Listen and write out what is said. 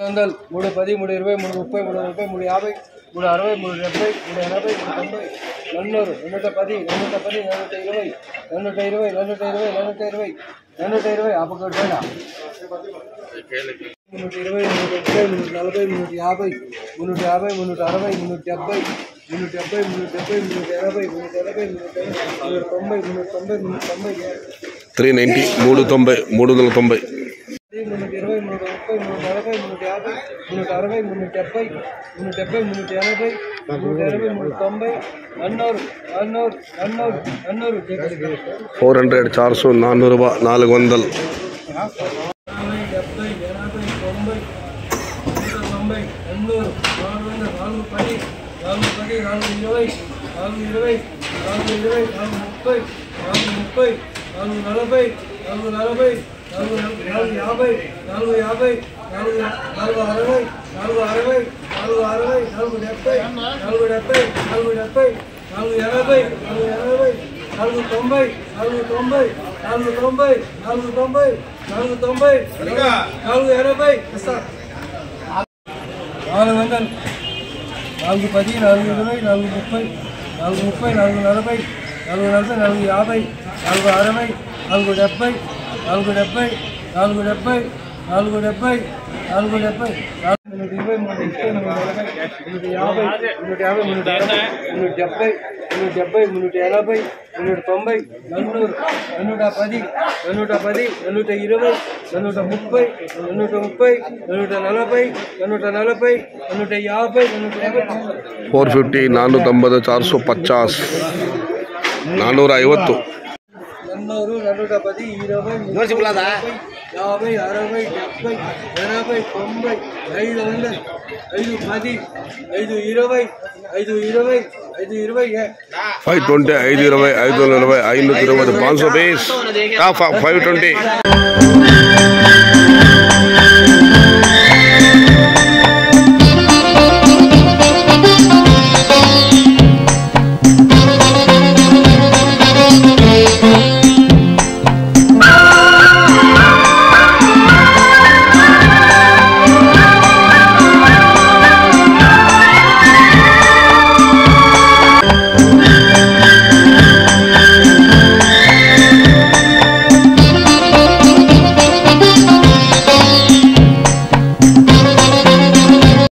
300, 310, 320, 330, 340, 340, 360, 380, 390, 210, 210, 220, 220, ఆపకొట్టేనా 320, 330, 340, 350, 360, 390, 390. 320, 330, 340, 360, 370, 380, 400, 400, 400. 450, 490, 450, 450. 520, 520, 520, 520 piece. 520.